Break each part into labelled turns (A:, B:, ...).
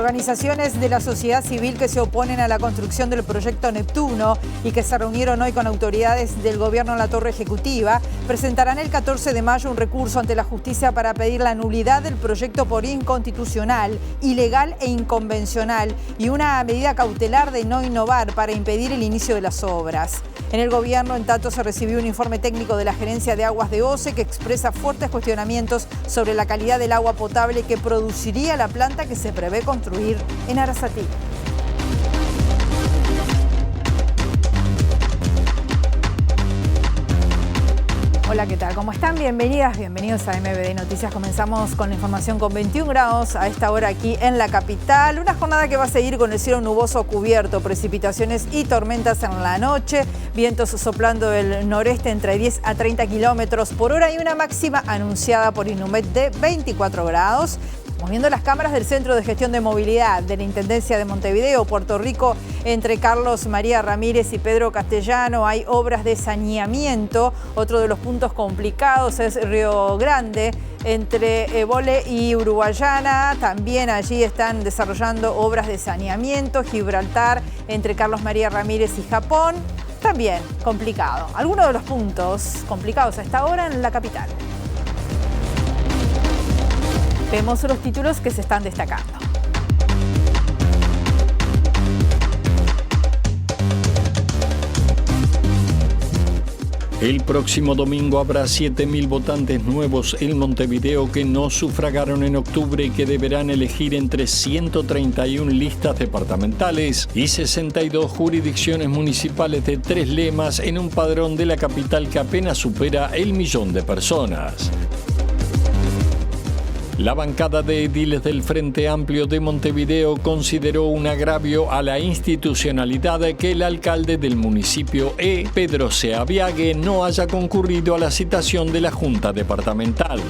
A: Organizaciones de la sociedad civil que se oponen a la construcción del proyecto Neptuno y que se reunieron hoy con autoridades del gobierno en la Torre Ejecutiva presentarán el 14 de mayo un recurso ante la justicia para pedir la nulidad del proyecto por inconstitucional, ilegal e inconvencional y una medida cautelar de no innovar para impedir el inicio de las obras. En el gobierno, en tanto, se recibió un informe técnico de la Gerencia de Aguas de OCE que expresa fuertes cuestionamientos sobre la calidad del agua potable que produciría la planta que se prevé construir en Arasatí. Hola, ¿qué tal? ¿Cómo están? Bienvenidas, bienvenidos a MBD Noticias. Comenzamos con la información con 21 grados a esta hora aquí en la capital. Una jornada que va a seguir con el cielo nuboso cubierto, precipitaciones y tormentas en la noche, vientos soplando del noreste entre 10 a 30 kilómetros por hora y una máxima anunciada por Inumet de 24 grados. Moviendo las cámaras del Centro de Gestión de Movilidad de la Intendencia de Montevideo, Puerto Rico, entre Carlos María Ramírez y Pedro Castellano, hay obras de saneamiento. Otro de los puntos complicados es Río Grande, entre Évole y Uruguayana. También allí están desarrollando obras de saneamiento. Gibraltar, entre Carlos María Ramírez y Japón, también complicado. Algunos de los puntos complicados a esta hora en la capital. Vemos los títulos que se están destacando.
B: El próximo domingo habrá 7.000 votantes nuevos en Montevideo que no sufragaron en octubre y que deberán elegir entre 131 listas departamentales y 62 jurisdicciones municipales de 3 lemas en un padrón de la capital que apenas supera el 1.000.000 de personas. La bancada de ediles del Frente Amplio de Montevideo consideró un agravio a la institucionalidad que el alcalde del municipio Pedro Seaviague, no haya concurrido a la citación de la Junta Departamental.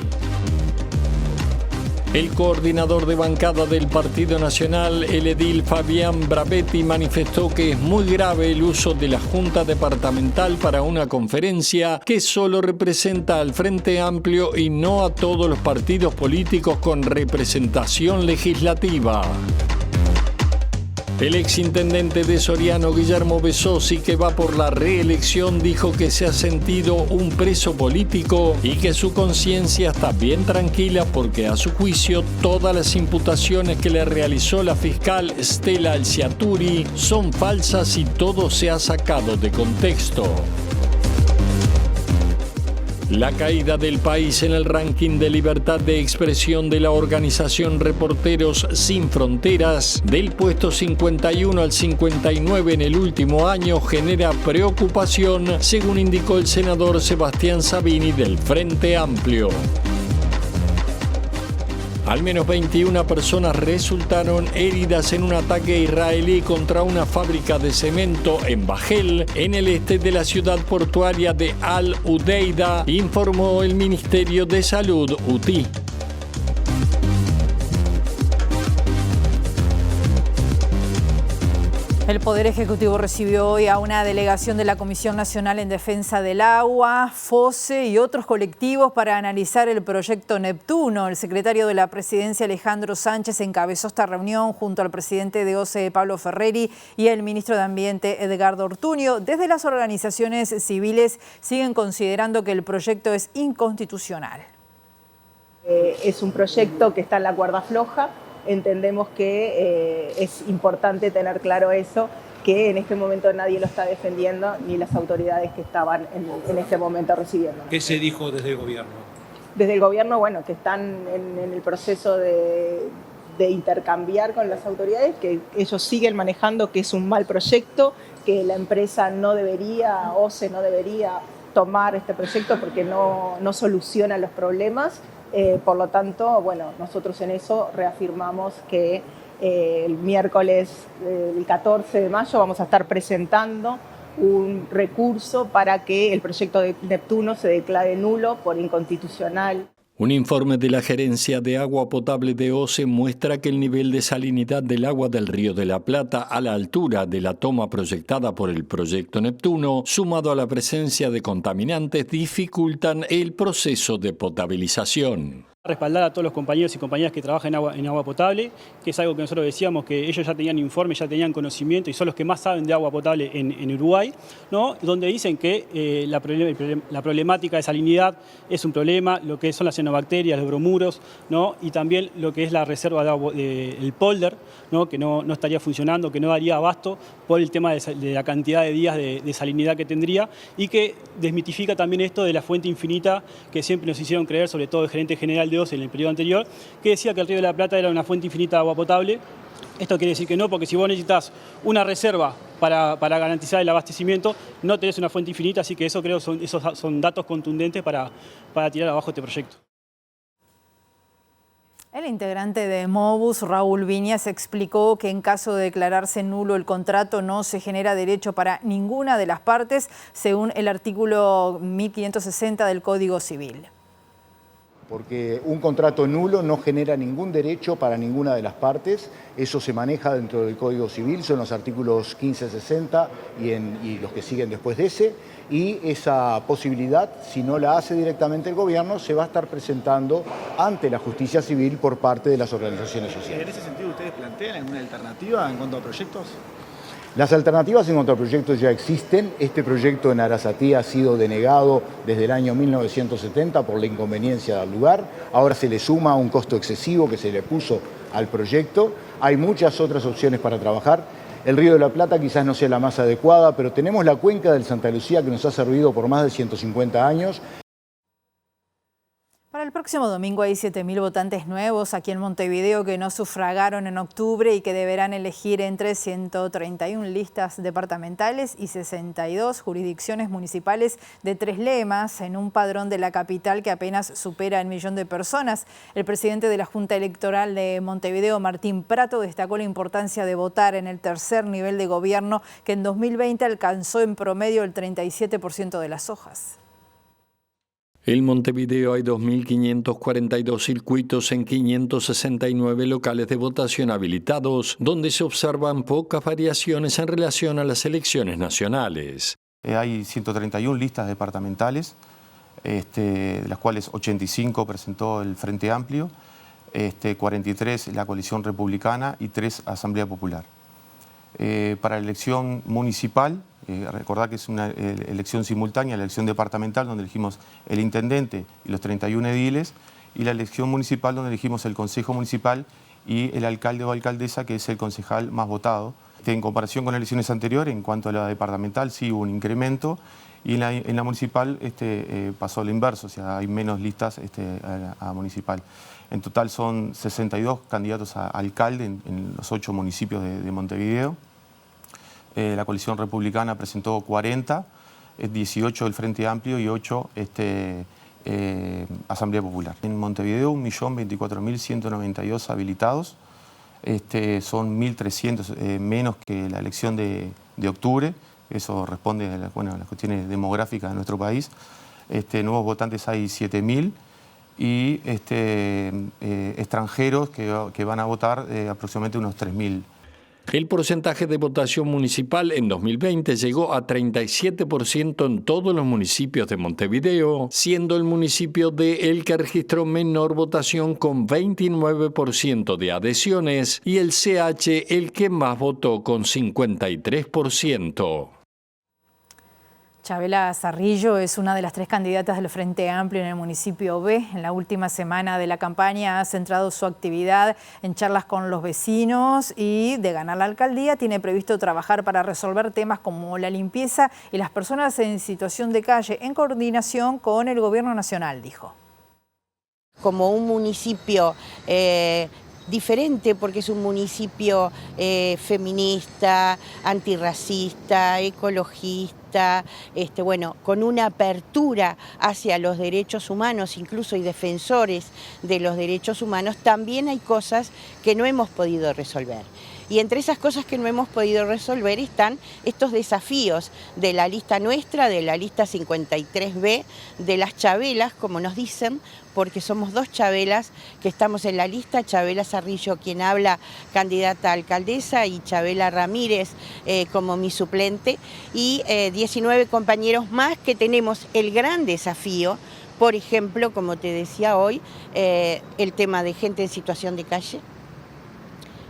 B: El coordinador de bancada del Partido Nacional, el edil Fabián Bravetti, manifestó que es muy grave el uso de la Junta Departamental para una conferencia que solo representa al Frente Amplio y no a todos los partidos políticos con representación legislativa. El exintendente de Soriano, Guillermo Besosi, que va por la reelección, dijo que se ha sentido un preso político y que su conciencia está bien tranquila porque a su juicio todas las imputaciones que le realizó la fiscal Stella Alciaturi son falsas y todo se ha sacado de contexto. La caída del país en el ranking de libertad de expresión de la organización Reporteros Sin Fronteras, del puesto 51 al 59 en el último año, genera preocupación, según indicó el senador Sebastián Sabini del Frente Amplio. Al menos 21 personas resultaron heridas en un ataque israelí contra una fábrica de cemento en Bajel, en el este de la ciudad portuaria de Al-Udeida, informó el Ministerio de Salud UTI.
A: El Poder Ejecutivo recibió hoy a una delegación de la Comisión Nacional en Defensa del Agua, FOSE y otros colectivos para analizar el proyecto Neptuno. El secretario de la Presidencia, Alejandro Sánchez, encabezó esta reunión junto al presidente de OCE, Pablo Ferreri, y el ministro de Ambiente, Edgardo Ortuño. Desde las organizaciones civiles siguen considerando que el proyecto es inconstitucional.
C: Es un proyecto que está en la cuerda floja. Entendemos que es importante tener claro eso, que en este momento nadie lo está defendiendo, ni las autoridades que estaban en este momento recibiendo.
D: ¿Qué se dijo desde el gobierno?
C: Desde el gobierno, bueno, que están en el proceso de intercambiar con las autoridades, que ellos siguen manejando que es un mal proyecto, que la empresa no debería, OCE no debería tomar este proyecto porque no soluciona los problemas. Por lo tanto, bueno, nosotros en eso reafirmamos que el miércoles, el 14 de mayo, vamos a estar presentando un recurso para que el proyecto de Neptuno se declare nulo por inconstitucional.
B: Un informe de la Gerencia de Agua Potable de OCE muestra que el nivel de salinidad del agua del Río de la Plata a la altura de la toma proyectada por el proyecto Neptuno, sumado a la presencia de contaminantes, dificultan el proceso de potabilización.
D: Respaldar a todos los compañeros y compañeras que trabajan en agua potable, que es algo que nosotros decíamos que ellos ya tenían informe, ya tenían conocimiento y son los que más saben de agua potable en Uruguay, ¿no? Donde dicen que la problemática de salinidad es un problema, lo que son las cianobacterias, los bromuros, ¿no? Y también lo que es la reserva de agua, el polder, ¿no? Que no estaría funcionando, que no daría abasto por el tema de la cantidad de días de salinidad que tendría, y que desmitifica también esto de la fuente infinita que siempre nos hicieron creer, sobre todo el gerente general de OCE en el periodo anterior, que decía que el Río de la Plata era una fuente infinita de agua potable. Esto quiere decir que no, porque si vos necesitas una reserva para garantizar el abastecimiento, no tenés una fuente infinita, así que eso creo son datos contundentes para tirar abajo este proyecto.
A: El integrante de Mobus, Raúl Viñas, explicó que en caso de declararse nulo el contrato no se genera derecho para ninguna de las partes, según el artículo 1560 del Código Civil.
E: Porque un contrato nulo no genera ningún derecho para ninguna de las partes, eso se maneja dentro del Código Civil, son los artículos 1560 y los que siguen después de ese, y esa posibilidad, si no la hace directamente el gobierno, se va a estar presentando ante la justicia civil por parte de las organizaciones sociales.
F: ¿En ese sentido ustedes plantean alguna alternativa en cuanto a proyectos?
E: Las alternativas en cuanto a proyectos ya existen. Este proyecto en Arasatí ha sido denegado desde el año 1970 por la inconveniencia del lugar. Ahora se le suma un costo excesivo que se le puso al proyecto. Hay muchas otras opciones para trabajar. El Río de la Plata quizás no sea la más adecuada, pero tenemos la cuenca del Santa Lucía que nos ha servido por más de 150 años.
A: Para el próximo domingo hay 7.000 votantes nuevos aquí en Montevideo que no sufragaron en octubre y que deberán elegir entre 131 listas departamentales y 62 jurisdicciones municipales de 3 lemas en un padrón de la capital que apenas supera el 1.000.000 de personas. El presidente de la Junta Electoral de Montevideo, Martín Prato, destacó la importancia de votar en el tercer nivel de gobierno que en 2020 alcanzó en promedio el 37% de las hojas.
B: En Montevideo hay 2.542 circuitos en 569 locales de votación habilitados, donde se observan pocas variaciones en relación a las elecciones nacionales.
G: Hay 131 listas departamentales, de las cuales 85 presentó el Frente Amplio, 43 la Coalición Republicana y 3 Asamblea Popular. Para la elección municipal, recordad que es una elección simultánea, la elección departamental donde elegimos el intendente y los 31 ediles, y la elección municipal donde elegimos el consejo municipal y el alcalde o alcaldesa, que es el concejal más votado. En comparación con elecciones anteriores, en cuanto a la departamental sí hubo un incremento, y en la municipal pasó lo inverso, o sea, hay menos listas a municipal. En total son 62 candidatos a alcalde en los 8 municipios de Montevideo. La Coalición Republicana presentó 40, 18 del Frente Amplio y 8 Asamblea Popular. En Montevideo 1.024.192 habilitados, son 1.300 menos que la elección de octubre. Eso responde a las cuestiones demográficas de nuestro país. Nuevos votantes hay 7.000 y extranjeros que van a votar aproximadamente unos 3.000.
B: El porcentaje de votación municipal en 2020 llegó a 37% en todos los municipios de Montevideo, siendo el municipio de El que registró menor votación con 29% de adhesiones y el CH el que más votó con 53%.
A: Chabela Zarrillo es una de las 3 candidatas del Frente Amplio en el municipio B. En la última semana de la campaña ha centrado su actividad en charlas con los vecinos y, de ganar la alcaldía, tiene previsto trabajar para resolver temas como la limpieza y las personas en situación de calle, en coordinación con el Gobierno Nacional, dijo.
H: Como un municipio diferente, porque es un municipio feminista, antirracista, ecologista, con una apertura hacia los derechos humanos, incluso hay defensores de los derechos humanos, también hay cosas que no hemos podido resolver. Y entre esas cosas que no hemos podido resolver están estos desafíos de la lista nuestra, de la lista 53B, de las Chabelas, como nos dicen, porque somos 2 Chabelas que estamos en la lista, Chabela Zarrillo, quien habla, candidata a alcaldesa, y Chabela Ramírez como mi suplente, y 19 compañeros más que tenemos el gran desafío, Por ejemplo, como te decía hoy, el tema de gente en situación de calle,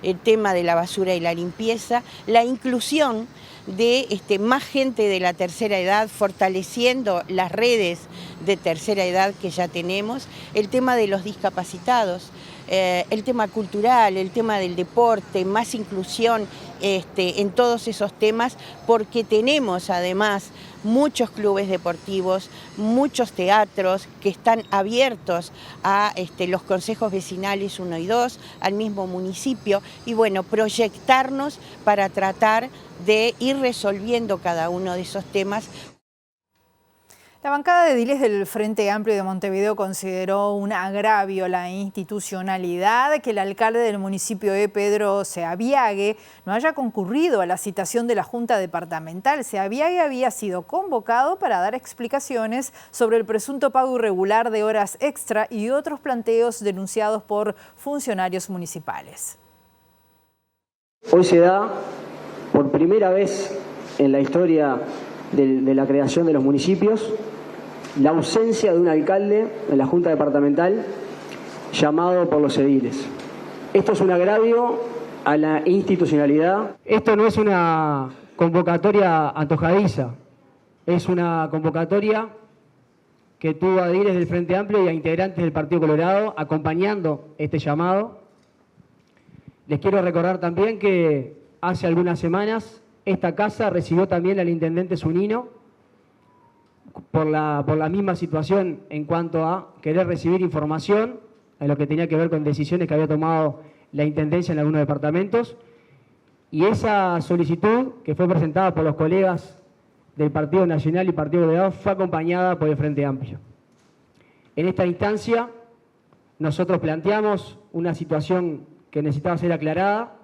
H: el tema de la basura y la limpieza, la inclusión de más gente de la tercera edad, fortaleciendo las redes de tercera edad que ya tenemos, el tema de los discapacitados, el tema cultural, el tema del deporte, más inclusión en todos esos temas, porque tenemos además muchos clubes deportivos, muchos teatros que están abiertos a los consejos vecinales 1 y 2, al mismo municipio, y bueno, proyectarnos para tratar de ir resolviendo cada uno de esos temas.
A: La bancada de ediles del Frente Amplio de Montevideo consideró un agravio a la institucionalidad que el alcalde del municipio de Pedro Seaviague no haya concurrido a la citación de la Junta Departamental. Seaviague había sido convocado para dar explicaciones sobre el presunto pago irregular de horas extra y otros planteos denunciados por funcionarios municipales.
I: Hoy se da por primera vez en la historia de la creación de los municipios la ausencia de un alcalde en la Junta Departamental llamado por los ediles. Esto es un agravio a la institucionalidad.
J: Esto no es una convocatoria antojadiza, es una convocatoria que tuvo a ediles del Frente Amplio y a integrantes del Partido Colorado acompañando este llamado. Les quiero recordar también que hace algunas semanas esta casa recibió también al intendente Zunino por la misma situación en cuanto a querer recibir información en lo que tenía que ver con decisiones que había tomado la intendencia en algunos departamentos, y esa solicitud que fue presentada por los colegas del Partido Nacional y Partido Colorado fue acompañada por el Frente Amplio. En esta instancia nosotros planteamos una situación que necesitaba ser aclarada,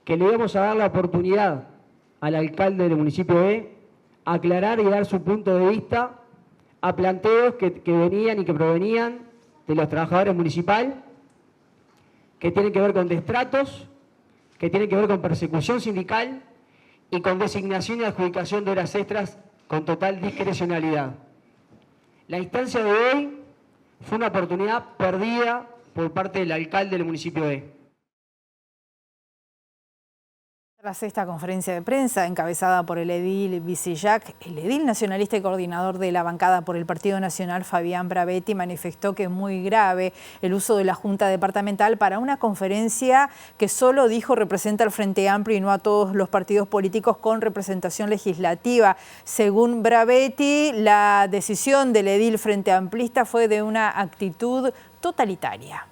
J: que le íbamos a dar la oportunidad al alcalde del municipio de aclarar y dar su punto de vista a planteos que venían y que provenían de los trabajadores municipales, que tienen que ver con destratos, que tienen que ver con persecución sindical y con designación y adjudicación de horas extras con total discrecionalidad. La instancia de hoy fue una oportunidad perdida por parte del alcalde del municipio de.
A: Tras esta conferencia de prensa encabezada por el edil Visillac, el edil nacionalista y coordinador de la bancada por el Partido Nacional, Fabián Bravetti, manifestó que es muy grave el uso de la Junta Departamental para una conferencia que solo, dijo, representa al Frente Amplio y no a todos los partidos políticos con representación legislativa. Según Bravetti, la decisión del edil Frente Amplista fue de una actitud totalitaria.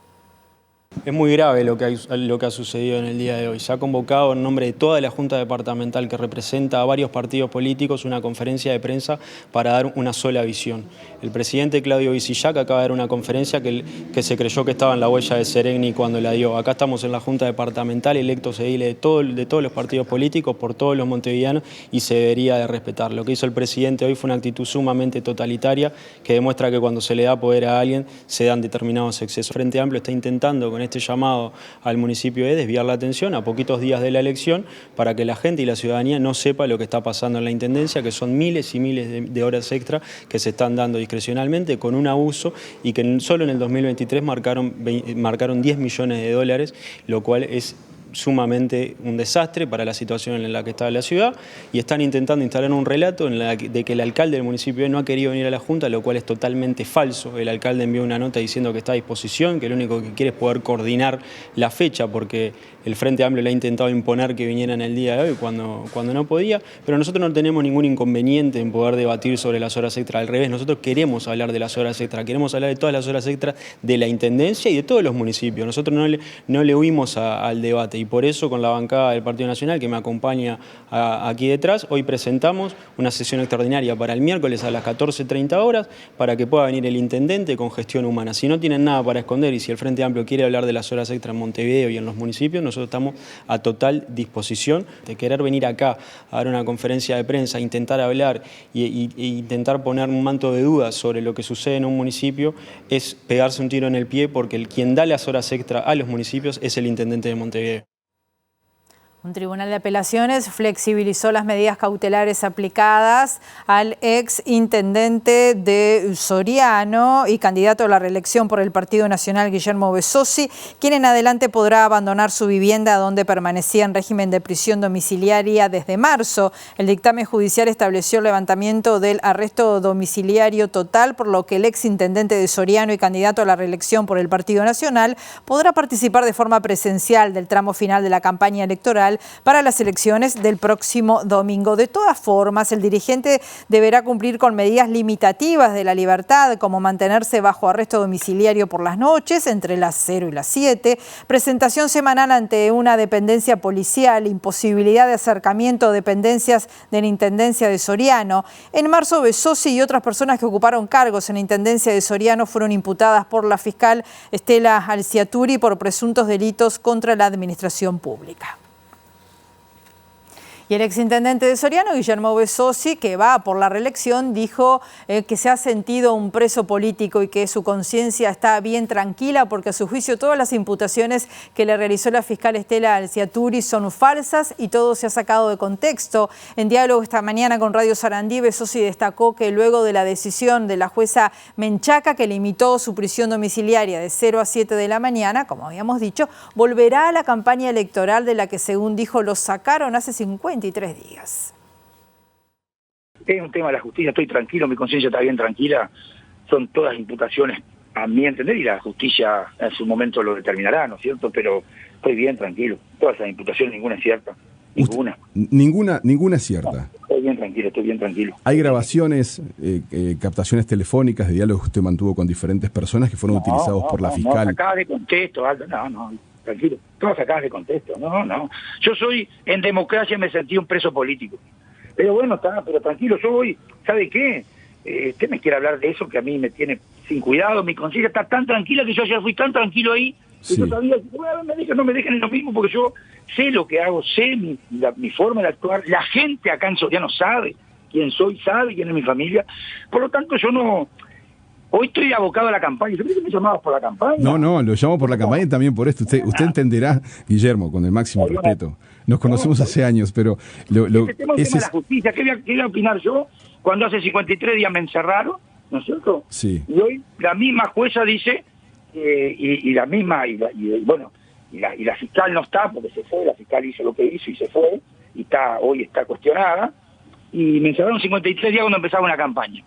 K: Es muy grave lo que ha sucedido en el día de hoy. Se ha convocado en nombre de toda la Junta Departamental que representa a varios partidos políticos una conferencia de prensa para dar una sola visión. El presidente Claudio Visillac acaba de dar una conferencia que se creyó que estaba en la huella de Seregni cuando la dio. Acá estamos en la Junta Departamental, electos ediles de todos los partidos políticos, por todos los montevideanos, y se debería de respetar. Lo que hizo el presidente hoy fue una actitud sumamente totalitaria que demuestra que cuando se le da poder a alguien se dan determinados excesos. El Frente Amplio está intentando con este llamado al municipio de desviar la atención a poquitos días de la elección para que la gente y la ciudadanía no sepa lo que está pasando en la Intendencia, que son miles y miles de horas extra que se están dando discrecionalmente con un abuso y que solo en el 2023 marcaron 10 millones de dólares, lo cual es sumamente un desastre para la situación en la que está la ciudad, y están intentando instalar un relato de que el alcalde del municipio no ha querido venir a la Junta, lo cual es totalmente falso. El alcalde envió una nota diciendo que está a disposición, que lo único que quiere es poder coordinar la fecha, porque el Frente Amplio le ha intentado imponer que viniera en el día de hoy cuando no podía, pero nosotros no tenemos ningún inconveniente en poder debatir sobre las horas extras. Al revés, nosotros queremos hablar de las horas extras, queremos hablar de todas las horas extras de la Intendencia y de todos los municipios. Nosotros no le huimos al debate, y por eso con la bancada del Partido Nacional, que me acompaña aquí detrás, hoy presentamos una sesión extraordinaria para el miércoles a las 14:30 horas para que pueda venir el intendente con gestión humana. Si no tienen nada para esconder y si el Frente Amplio quiere hablar de las horas extras en Montevideo y en los municipios, nosotros estamos a total disposición. De querer venir acá a dar una conferencia de prensa, intentar hablar e intentar poner un manto de dudas sobre lo que sucede en un municipio es pegarse un tiro en el pie, porque quien da las horas extras a los municipios es el intendente de Montevideo.
A: Un tribunal de apelaciones flexibilizó las medidas cautelares aplicadas al ex intendente de Soriano y candidato a la reelección por el Partido Nacional, Guillermo Besosi, quien en adelante podrá abandonar su vivienda donde permanecía en régimen de prisión domiciliaria desde marzo. El dictamen judicial estableció el levantamiento del arresto domiciliario total, por lo que el ex intendente de Soriano y candidato a la reelección por el Partido Nacional podrá participar de forma presencial del tramo final de la campaña electoral para las elecciones del próximo domingo. De todas formas, el dirigente deberá cumplir con medidas limitativas de la libertad, como mantenerse bajo arresto domiciliario por las noches, entre las 0 y las 7, presentación semanal ante una dependencia policial, imposibilidad de acercamiento a dependencias de la Intendencia de Soriano. En marzo, Besosi y otras personas que ocuparon cargos en la Intendencia de Soriano fueron imputadas por la fiscal Estela Alciaturi por presuntos delitos contra la administración pública. Y el exintendente de Soriano, Guillermo Besosi, que va por la reelección, dijo que se ha sentido un preso político y que su conciencia está bien tranquila porque a su juicio todas las imputaciones que le realizó la fiscal Estela Alciaturi son falsas y todo se ha sacado de contexto. En diálogo esta mañana con Radio Sarandí, Besosi destacó que luego de la decisión de la jueza Menchaca, que limitó su prisión domiciliaria de 0 a 7 de la mañana, como habíamos dicho, volverá a la campaña electoral de la que, según dijo, lo sacaron hace 53 días.
L: Es un tema de la justicia, estoy tranquilo, mi conciencia está bien tranquila, son todas imputaciones a mi entender y la justicia en su momento lo determinará, ¿no es cierto? Pero estoy bien tranquilo, todas esas imputaciones, ninguna es cierta, ninguna.
M: Ninguna es cierta.
L: No, estoy bien tranquilo.
M: Hay grabaciones, captaciones telefónicas de diálogos que usted mantuvo con diferentes personas que fueron utilizados por la fiscal.
L: No, sacadas de contexto, Aldo, no, tranquilo, todas sacadas de contexto, no. Yo soy, en democracia me sentí un preso político. Pero bueno, pero tranquilo, yo voy, ¿sabe qué? Usted me quiere hablar de eso que a mí me tiene sin cuidado, mi conciencia está tan tranquila que yo ayer fui tan tranquilo ahí, que yo sabía que no me dejen en lo mismo porque yo sé lo que hago, sé mi forma de actuar, la gente acá en Soriano sabe quién soy, sabe quién es mi familia, por lo tanto yo no... Hoy estoy abocado a la campaña. ¿Yo creo que me llamabas por la campaña?
M: No, lo llamo por la campaña y también por esto. Usted entenderá, Guillermo, con el máximo respeto. Nos conocemos hace años, pero...
L: Ese tema es la justicia. ¿Qué voy a opinar yo cuando hace 53 días me encerraron? ¿No es cierto?
M: Sí.
L: Y hoy la misma jueza dice, y la fiscal no está, porque se fue, la fiscal hizo lo que hizo y se fue, y hoy está cuestionada, y me encerraron 53 días cuando empezaba una campaña.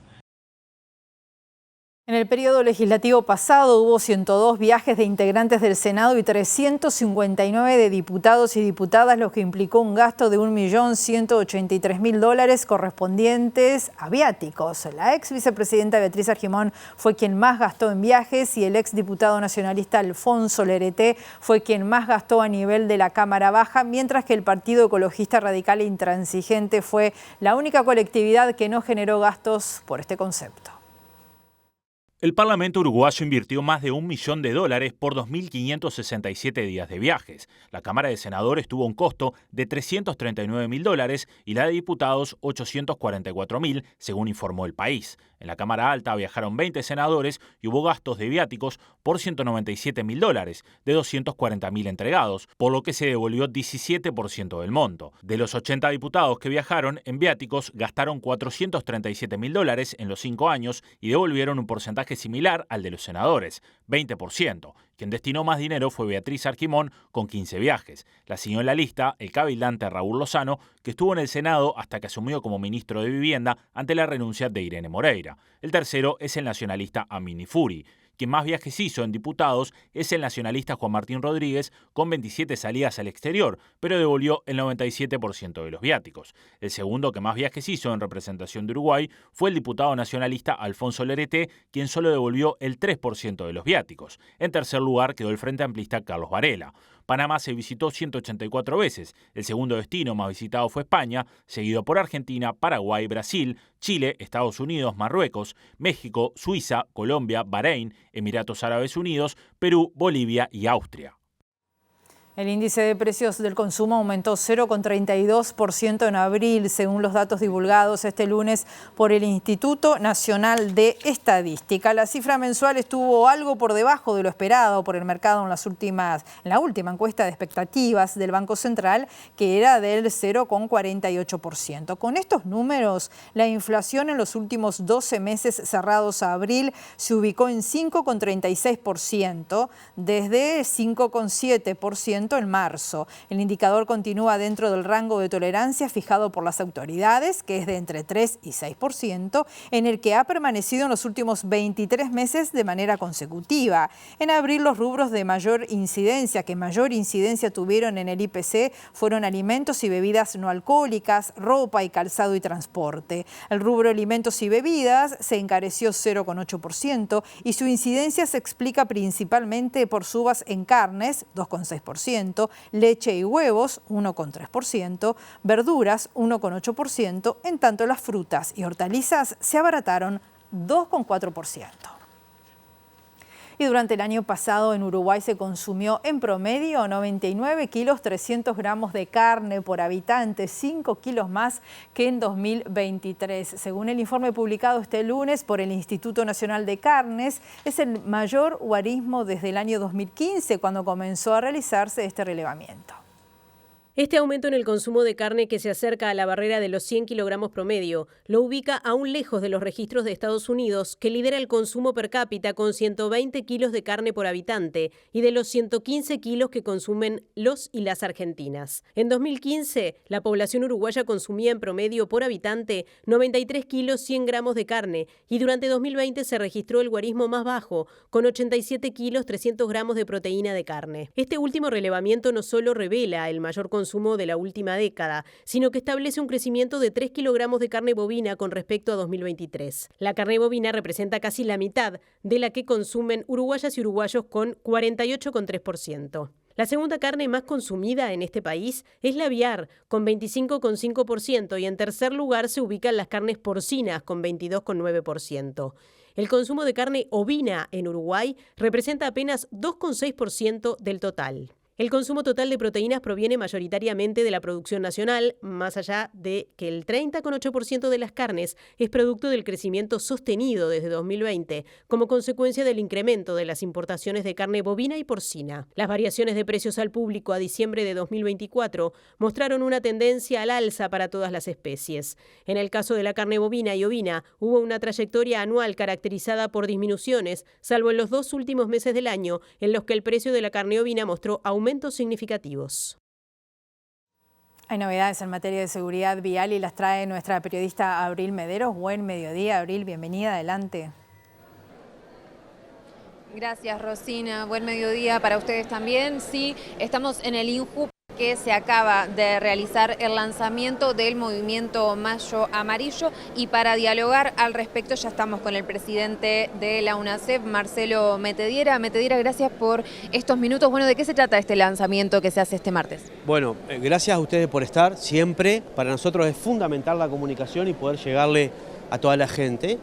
A: En el periodo legislativo pasado hubo 102 viajes de integrantes del Senado y 359 de diputados y diputadas, lo que implicó un gasto de $1.183.000 correspondientes a viáticos. La ex vicepresidenta Beatriz Argimón fue quien más gastó en viajes y el ex diputado nacionalista Alfonso Lerete fue quien más gastó a nivel de la Cámara Baja, mientras que el Partido Ecologista Radical e Intransigente fue la única colectividad que no generó gastos por este concepto.
N: El Parlamento uruguayo invirtió más de $1 millón por 2.567 días de viajes. La Cámara de Senadores tuvo un costo de $339.000 y la de diputados $844.000, según informó El País. En la Cámara Alta viajaron 20 senadores y hubo gastos de viáticos por $197.000, de 240.000 entregados, por lo que se devolvió 17% del monto. De los 80 diputados que viajaron, en viáticos gastaron $437.000 en los 5 años y devolvieron un porcentaje similar al de los senadores, 20%. Quien destinó más dinero fue Beatriz Argimón, con 15 viajes. La siguió en la lista el cabildante Raúl Lozano, que estuvo en el Senado hasta que asumió como ministro de Vivienda ante la renuncia de Irene Moreira. El tercero es el nacionalista Amini Furi. Quien más viajes hizo en diputados es el nacionalista Juan Martín Rodríguez, con 27 salidas al exterior, pero devolvió el 97% de los viáticos. El segundo que más viajes hizo en representación de Uruguay fue el diputado nacionalista Alfonso Lerete, quien solo devolvió el 3% de los viáticos. En tercer lugar quedó el frente amplista Carlos Varela. Panamá se visitó 184 veces. El segundo destino más visitado fue España, seguido por Argentina, Paraguay, Brasil, Chile, Estados Unidos, Marruecos, México, Suiza, Colombia, Bahrein, Emiratos Árabes Unidos, Perú, Bolivia y Austria.
A: El índice de precios del consumo aumentó 0,32% en abril, según los datos divulgados este lunes por el Instituto Nacional de Estadística. La cifra mensual estuvo algo por debajo de lo esperado por el mercado en la última encuesta de expectativas del Banco Central, que era del 0,48%. Con estos números, la inflación en los últimos 12 meses cerrados a abril se ubicó en 5,36%, desde 5,7% en marzo. El indicador continúa dentro del rango de tolerancia fijado por las autoridades, que es de entre 3 y 6%, en el que ha permanecido en los últimos 23 meses de manera consecutiva. En abril, los rubros de mayor incidencia tuvieron en el IPC fueron alimentos y bebidas no alcohólicas, ropa y calzado y transporte. El rubro alimentos y bebidas se encareció 0,8% y su incidencia se explica principalmente por subas en carnes, 2,6%, leche y huevos, 1,3%, verduras, 1,8%, en tanto las frutas y hortalizas se abarataron 2,4%. Y durante el año pasado en Uruguay se consumió en promedio 99 kilos 300 gramos de carne por habitante, 5 kilos más que en 2023. Según el informe publicado este lunes por el Instituto Nacional de Carnes, es el mayor guarismo desde el año 2015, cuando comenzó a realizarse este relevamiento.
O: Este aumento en el consumo de carne, que se acerca a la barrera de los 100 kilogramos promedio, lo ubica aún lejos de los registros de Estados Unidos, que lidera el consumo per cápita con 120 kilos de carne por habitante y de los 115 kilos que consumen los y las argentinas. En 2015, la población uruguaya consumía en promedio por habitante 93 kilos 100 gramos de carne y durante 2020 se registró el guarismo más bajo, con 87 kilos 300 gramos de proteína de carne. Este último relevamiento no solo revela el mayor consumo de la última década, sino que establece un crecimiento de 3 kilogramos de carne bovina con respecto a 2023. La carne bovina representa casi la mitad de la que consumen uruguayas y uruguayos, con 48,3%. La segunda carne más consumida en este país es la aviar, con 25,5%, y en tercer lugar se ubican las carnes porcinas, con 22,9%. El consumo de carne ovina en Uruguay representa apenas 2,6% del total. El consumo total de proteínas proviene mayoritariamente de la producción nacional, más allá de que el 30,8% de las carnes es producto del crecimiento sostenido desde 2020, como consecuencia del incremento de las importaciones de carne bovina y porcina. Las variaciones de precios al público a diciembre de 2024 mostraron una tendencia al alza para todas las especies. En el caso de la carne bovina y ovina, hubo una trayectoria anual caracterizada por disminuciones, salvo en los 2 últimos meses del año, en los que el precio de la carne ovina mostró aumentos significativos.
A: Hay novedades en materia de seguridad vial y las trae nuestra periodista Abril Mederos. Buen mediodía, Abril, bienvenida, adelante.
P: Gracias, Rosina. Buen mediodía para ustedes también. Sí, estamos en el INJU, que se acaba de realizar el lanzamiento del movimiento Mayo Amarillo, y para dialogar al respecto ya estamos con el presidente de la UNACEF, Marcelo Metediera. Metediera, gracias por estos minutos. Bueno, ¿de qué se trata este lanzamiento que se hace este martes?
Q: Bueno, gracias a ustedes por estar siempre. Para nosotros es fundamental la comunicación y poder llegarle a toda la gente.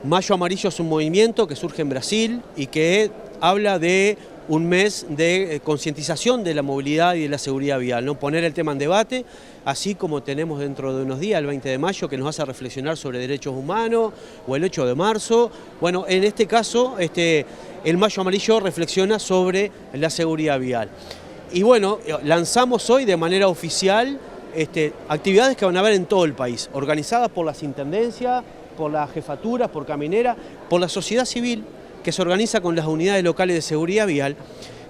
Q: Mayo Amarillo es un movimiento que surge en Brasil y que habla de un mes de concientización de la movilidad y de la seguridad vial, ¿no? Poner el tema en debate, así como tenemos dentro de unos días, el 20 de mayo, que nos hace reflexionar sobre derechos humanos, o el 8 de marzo. Bueno, en este caso, el Mayo Amarillo reflexiona sobre la seguridad vial. Y bueno, lanzamos hoy de manera oficial actividades que van a haber en todo el país, organizadas por las intendencias, por las jefaturas, por Caminera, por la sociedad civil, que se organiza con las unidades locales de seguridad vial,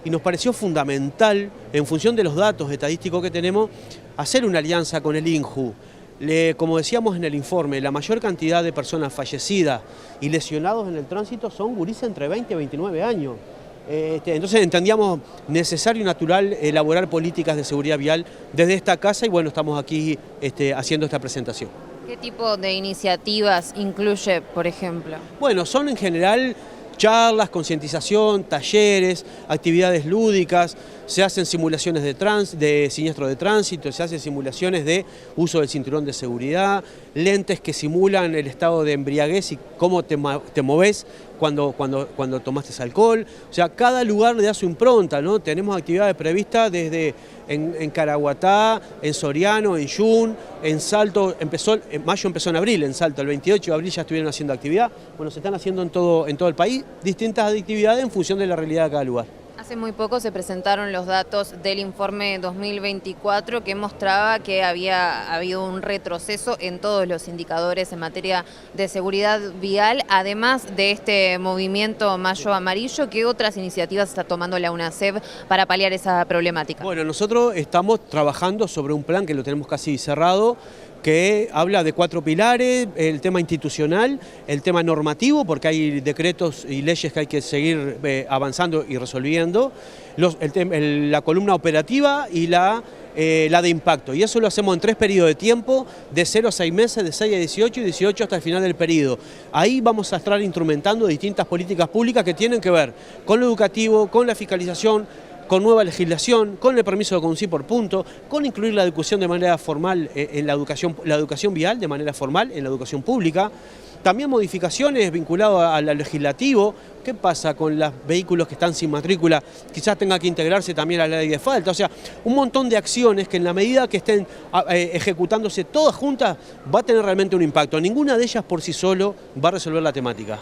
Q: y nos pareció fundamental, en función de los datos estadísticos que tenemos, hacer una alianza con el INJU. Como decíamos en el informe, la mayor cantidad de personas fallecidas y lesionados en el tránsito son gurises entre 20 y 29 años. Entonces entendíamos necesario y natural elaborar políticas de seguridad vial desde esta casa, y bueno, estamos aquí haciendo esta presentación.
P: ¿Qué tipo de iniciativas incluye, por ejemplo?
Q: Bueno, son en general charlas, concientización, talleres, actividades lúdicas, se hacen simulaciones de siniestro de tránsito, se hacen simulaciones de uso del cinturón de seguridad, lentes que simulan el estado de embriaguez y cómo te moves cuando tomaste alcohol. O sea, cada lugar le da su impronta, ¿no? Tenemos actividades previstas desde en Caraguatá, en Soriano, en Yun, en Salto, en mayo empezó en abril, en Salto, el 28 de abril ya estuvieron haciendo actividad. Bueno, se están haciendo en todo el país distintas actividades en función de la realidad de cada lugar.
P: Hace muy poco se presentaron los datos del informe 2024 que mostraba que había habido un retroceso en todos los indicadores en materia de seguridad vial. Además de este movimiento Mayo Amarillo, ¿qué otras iniciativas está tomando la UNACEV para paliar esa problemática?
Q: Bueno, nosotros estamos trabajando sobre un plan que lo tenemos casi cerrado, que habla de 4 pilares: el tema institucional, el tema normativo, porque hay decretos y leyes que hay que seguir avanzando y resolviendo, la columna operativa y la de impacto. Y eso lo hacemos en 3 periodos de tiempo, de 0 a 6 meses, de 6 a 18 y 18 hasta el final del periodo. Ahí vamos a estar instrumentando distintas políticas públicas que tienen que ver con lo educativo, con la fiscalización, con nueva legislación, con el permiso de conducir por punto, con incluir la educación de manera formal en la educación vial de manera formal en la educación pública. También modificaciones vinculadas al legislativo. ¿Qué pasa con los vehículos que están sin matrícula? Quizás tenga que integrarse también a la ley de falta. O sea, un montón de acciones que en la medida que estén ejecutándose todas juntas va a tener realmente un impacto. Ninguna de ellas por sí solo va a resolver la temática.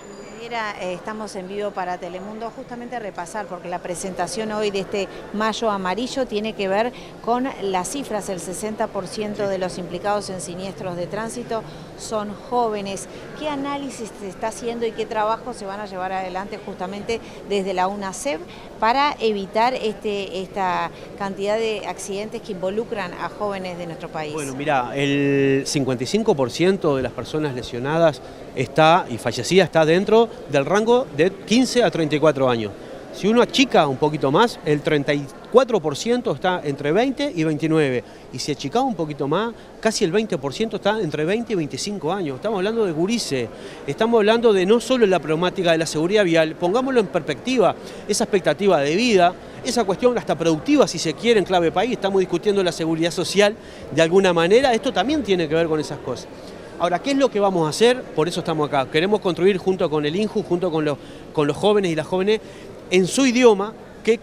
R: Estamos en vivo para Telemundo, justamente a repasar, porque la presentación hoy de este Mayo Amarillo tiene que ver con las cifras. El 60% de los implicados en siniestros de tránsito son jóvenes. ¿Qué análisis se está haciendo y qué trabajo se van a llevar adelante justamente desde la UNACEV para evitar esta cantidad de accidentes que involucran a jóvenes de nuestro país?
Q: Bueno, mira, el 55% de las personas lesionadas y fallecidas está dentro del rango de 15 a 34 años. Si uno achica un poquito más, el 34% está entre 20 y 29. Y si achicaba un poquito más, casi el 20% está entre 20 y 25 años. Estamos hablando de gurises, estamos hablando de no solo la problemática de la seguridad vial, pongámoslo en perspectiva, esa expectativa de vida, esa cuestión hasta productiva, si se quiere, en clave país. Estamos discutiendo la seguridad social de alguna manera, esto también tiene que ver con esas cosas. Ahora, ¿qué es lo que vamos a hacer? Por eso estamos acá. Queremos construir junto con el INJU, junto con los jóvenes y las jóvenes, en su idioma, qué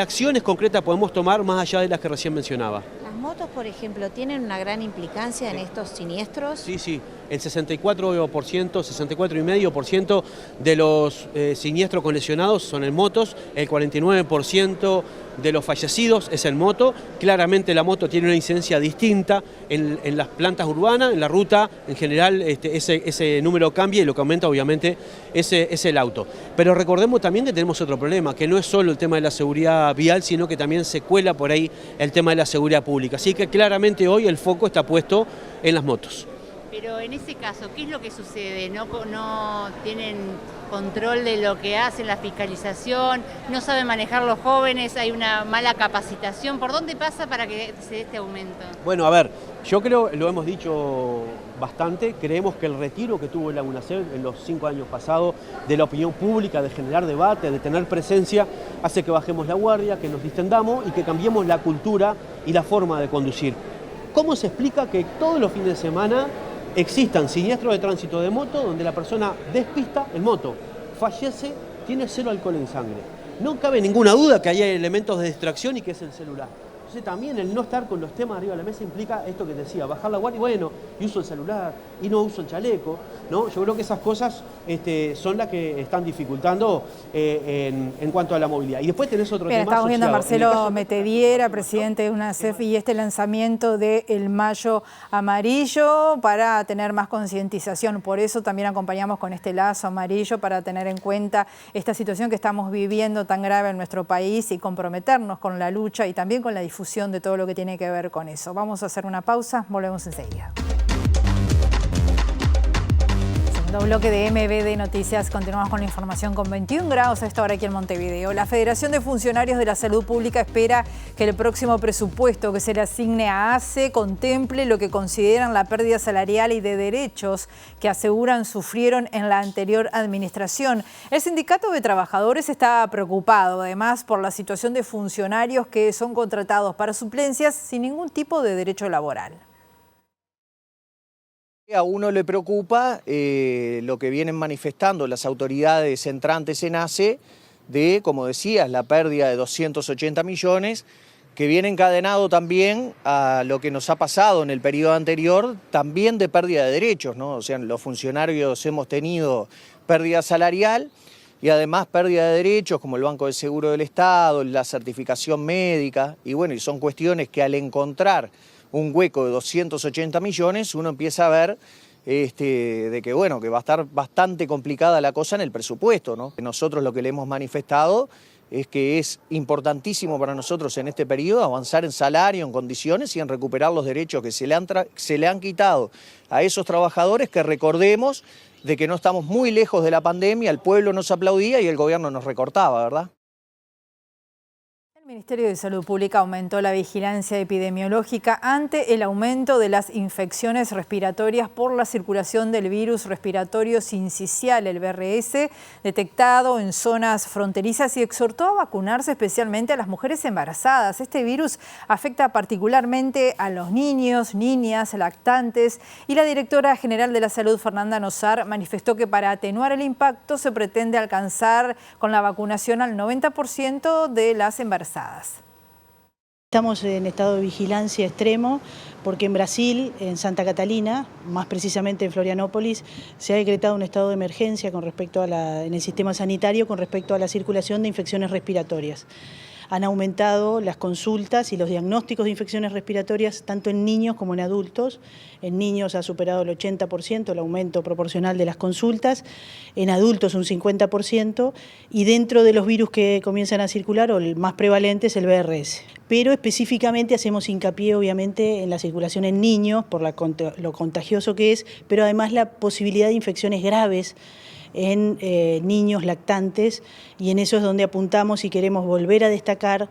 Q: acciones concretas podemos tomar más allá de las que recién mencionaba.
R: ¿Las motos, por ejemplo, tienen una gran implicancia en estos siniestros?
Q: Sí. El 64,5% de los siniestros con lesionados son en motos, el 49% de los fallecidos es en moto. Claramente la moto tiene una incidencia distinta en las plantas urbanas, en la ruta, en general ese número cambia y lo que aumenta obviamente es el auto. Pero recordemos también que tenemos otro problema, que no es solo el tema de la seguridad vial, sino que también se cuela por ahí el tema de la seguridad pública. Así que claramente hoy el foco está puesto en las motos.
S: Pero en ese caso, ¿qué es lo que sucede? ¿No tienen control de lo que hacen, la fiscalización? ¿No saben manejar los jóvenes? ¿Hay una mala capacitación? ¿Por dónde pasa para que se dé este aumento?
Q: Bueno, a ver, yo creo, lo hemos dicho bastante, creemos que el retiro que tuvo la UNACEV en los 5 años pasados de la opinión pública, de generar debate, de tener presencia, hace que bajemos la guardia, que nos distendamos y que cambiemos la cultura y la forma de conducir. ¿Cómo se explica que todos los fines de semana existan siniestros de tránsito de moto donde la persona despista en moto, fallece, tiene 0 alcohol en sangre? No cabe ninguna duda que hay elementos de distracción y que es el celular. Entonces también el no estar con los temas arriba de la mesa implica esto que te decía, bajar la guardia, y uso el celular, y no uso el chaleco, ¿no? Yo creo que esas cosas son las que están dificultando en cuanto a la movilidad. Y después tenés otro tema
A: Estamos viendo a
Q: asociado.
A: Marcelo Metediera, presidente de UNACEV, y este lanzamiento del Mayo Amarillo para tener más concientización. Por eso también acompañamos con este lazo amarillo para tener en cuenta esta situación que estamos viviendo tan grave en nuestro país y comprometernos con la lucha y también con la difusión de todo lo que tiene que ver con eso. Vamos a hacer una pausa, volvemos enseguida. Segundo bloque de MBD Noticias, continuamos con la información con 21 grados a esta hora aquí en Montevideo. La Federación de Funcionarios de la Salud Pública espera que el próximo presupuesto que se le asigne a ACE contemple lo que consideran la pérdida salarial y de derechos que aseguran sufrieron en la anterior administración. El sindicato de trabajadores está preocupado además por la situación de funcionarios que son contratados para suplencias sin ningún tipo de derecho laboral.
T: A uno le preocupa lo que vienen manifestando las autoridades entrantes en ACE de, como decías, la pérdida de 280 millones, que viene encadenado también a lo que nos ha pasado en el periodo anterior, también de pérdida de derechos, ¿no? O sea, los funcionarios hemos tenido pérdida salarial y además pérdida de derechos como el Banco de Seguro del Estado, la certificación médica, y bueno, y son cuestiones que al encontrar un hueco de 280 millones, uno empieza a ver de que, bueno, que va a estar bastante complicada la cosa en el presupuesto, ¿no? Nosotros lo que le hemos manifestado es que es importantísimo para nosotros en este periodo avanzar en salario, en condiciones y en recuperar los derechos que se le han quitado a esos trabajadores, que recordemos de que no estamos muy lejos de la pandemia, el pueblo nos aplaudía y el gobierno nos recortaba, ¿verdad?
A: El Ministerio de Salud Pública aumentó la vigilancia epidemiológica ante el aumento de las infecciones respiratorias por la circulación del virus respiratorio sincicial, el VRS, detectado en zonas fronterizas, y exhortó a vacunarse especialmente a las mujeres embarazadas. Este virus afecta particularmente a los niños, niñas, lactantes, y la directora general de la Salud, Fernanda Nosar, manifestó que para atenuar el impacto se pretende alcanzar con la vacunación al 90% de las embarazadas.
U: Estamos en estado de vigilancia extremo porque en Brasil, en Santa Catalina, más precisamente en Florianópolis, se ha decretado un estado de emergencia en el sistema sanitario con respecto a la circulación de infecciones respiratorias. Han aumentado las consultas y los diagnósticos de infecciones respiratorias tanto en niños como en adultos. En niños ha superado el 80% el aumento proporcional de las consultas, en adultos un 50%, y dentro de los virus que comienzan a circular, o el más prevalente, es el VRS. Pero específicamente hacemos hincapié obviamente en la circulación en niños por lo contagioso que es, pero además la posibilidad de infecciones graves en niños lactantes, y en eso es donde apuntamos y queremos volver a destacar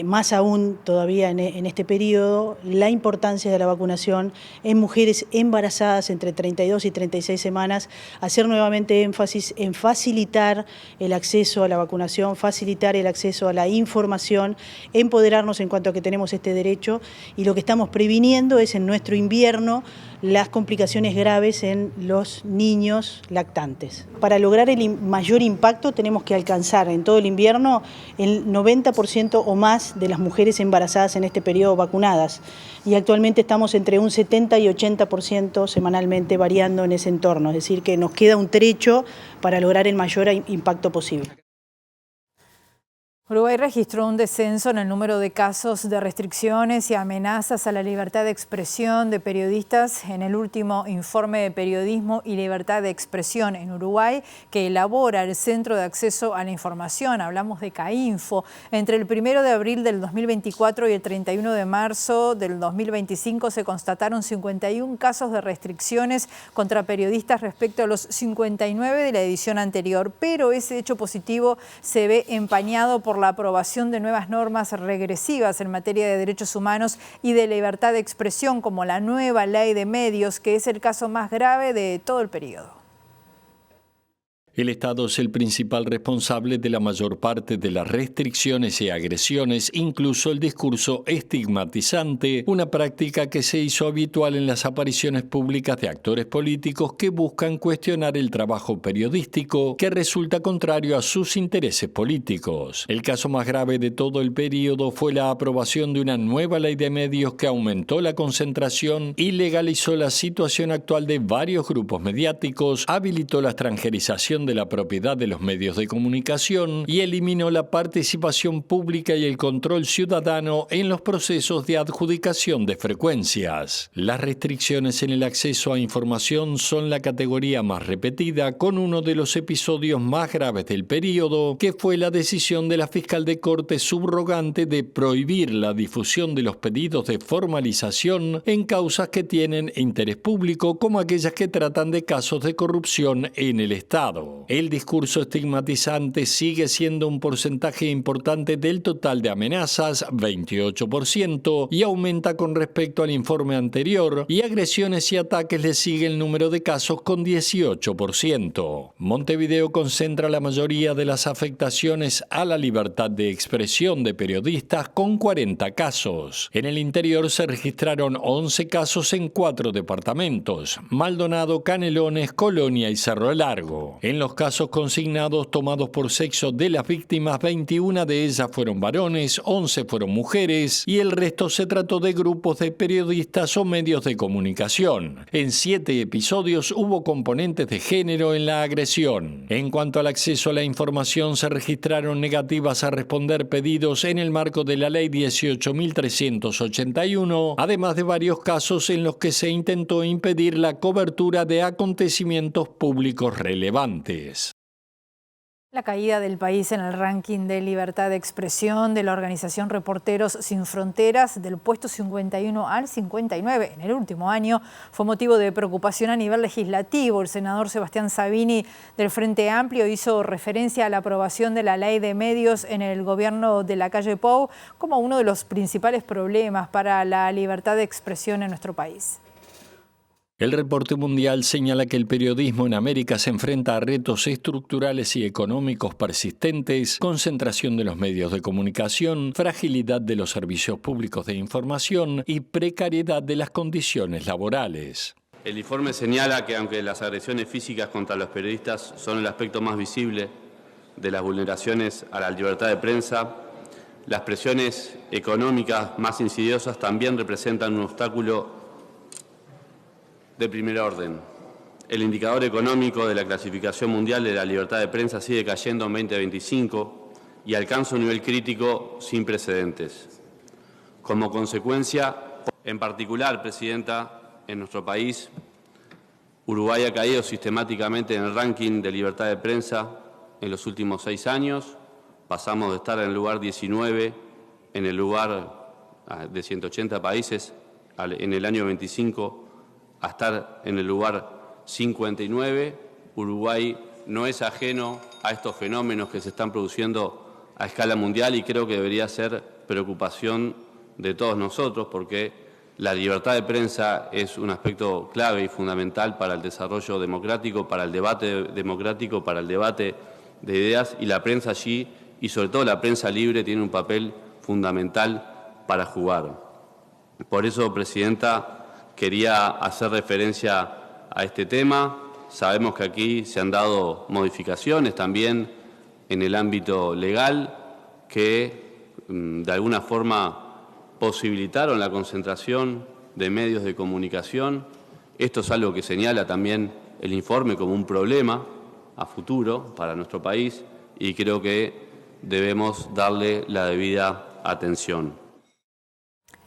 U: más aún todavía en este periodo la importancia de la vacunación en mujeres embarazadas entre 32 y 36 semanas, hacer nuevamente énfasis en facilitar el acceso a la vacunación, facilitar el acceso a la información, empoderarnos en cuanto a que tenemos este derecho, y lo que estamos previniendo es en nuestro invierno las complicaciones graves en los niños lactantes. Para lograr el mayor impacto tenemos que alcanzar en todo el invierno el 90% o más de las mujeres embarazadas en este periodo vacunadas, y actualmente estamos entre un 70 y 80% semanalmente, variando en ese entorno, es decir que nos queda un trecho para lograr el mayor impacto posible.
A: Uruguay registró un descenso en el número de casos de restricciones y amenazas a la libertad de expresión de periodistas en el último informe de periodismo y libertad de expresión en Uruguay que elabora el Centro de Acceso a la Información. Hablamos de CAINFO. Entre el 1 de abril del 2024 y el 31 de marzo del 2025 se constataron 51 casos de restricciones contra periodistas respecto a los 59 de la edición anterior, pero ese hecho positivo se ve empañado por la aprobación de nuevas normas regresivas en materia de derechos humanos y de libertad de expresión, como la nueva ley de medios, que es el caso más grave de todo el periodo.
B: El Estado es el principal responsable de la mayor parte de las restricciones y agresiones, incluso el discurso estigmatizante, una práctica que se hizo habitual en las apariciones públicas de actores políticos que buscan cuestionar el trabajo periodístico que resulta contrario a sus intereses políticos. El caso más grave de todo el periodo fue la aprobación de una nueva ley de medios que aumentó la concentración y legalizó la situación actual de varios grupos mediáticos, habilitó la extranjerización de la propiedad de los medios de comunicación y eliminó la participación pública y el control ciudadano en los procesos de adjudicación de frecuencias. Las restricciones en el acceso a información son la categoría más repetida, con uno de los episodios más graves del periodo, que fue la decisión de la fiscal de corte subrogante de prohibir la difusión de los pedidos de formalización en causas que tienen interés público, como aquellas que tratan de casos de corrupción en el Estado. género. El discurso estigmatizante sigue siendo un porcentaje importante del total de amenazas, 28%, y aumenta con respecto al informe anterior, y agresiones y ataques le sigue el número de casos con 18%. Montevideo concentra la mayoría de las afectaciones a la libertad de expresión de periodistas con 40 casos. En el interior se registraron 11 casos en 4 departamentos: Maldonado, Canelones, Colonia y Cerro Largo. En los casos consignados tomados por sexo de las víctimas, 21 de ellas fueron varones, 11 fueron mujeres y el resto se trató de grupos de periodistas o medios de comunicación. En 7 episodios hubo componentes de género en la agresión. En cuanto al acceso a la información, se registraron negativas a responder pedidos en el marco de la Ley 18.381, además de varios casos en los que se intentó impedir la cobertura de acontecimientos públicos relevantes.
A: La caída del país en el ranking de libertad de expresión de la organización Reporteros Sin Fronteras del puesto 51 al 59 en el último año fue motivo de preocupación a nivel legislativo. El senador Sebastián Sabini del Frente Amplio hizo referencia a la aprobación de la ley de medios en el gobierno de Lacalle Pou como uno de los principales problemas para la libertad de expresión en nuestro país.
B: El reporte mundial señala que el periodismo en América se enfrenta a retos estructurales y económicos persistentes, concentración de los medios de comunicación, fragilidad de los servicios públicos de información y precariedad de las condiciones laborales.
C: El informe señala que aunque las agresiones físicas contra los periodistas son el aspecto más visible de las vulneraciones a la libertad de prensa, las presiones económicas más insidiosas también representan un obstáculo de primer orden. El indicador económico de la clasificación mundial de la libertad de prensa sigue cayendo en 2025 y alcanza un nivel crítico sin precedentes. Como consecuencia, en particular, Presidenta, en nuestro país, Uruguay ha caído sistemáticamente en el ranking de libertad de prensa en los últimos 6 años. Pasamos de estar en el lugar 19, en el lugar de 180 países, en el año 25, a estar en el lugar 59. Uruguay no es ajeno a estos fenómenos que se están produciendo a escala mundial y creo que debería ser preocupación de todos nosotros porque la libertad de prensa es un aspecto clave y fundamental para el desarrollo democrático, para el debate democrático, para el debate de ideas y la prensa allí y sobre todo la prensa libre tiene un papel fundamental para jugar. Por eso, Presidenta, quería hacer referencia a este tema. Sabemos que aquí se han dado modificaciones también en el ámbito legal que de alguna forma posibilitaron la concentración de medios de comunicación. Esto es algo que señala también el informe como un problema a futuro para nuestro país y creo que debemos darle la debida atención.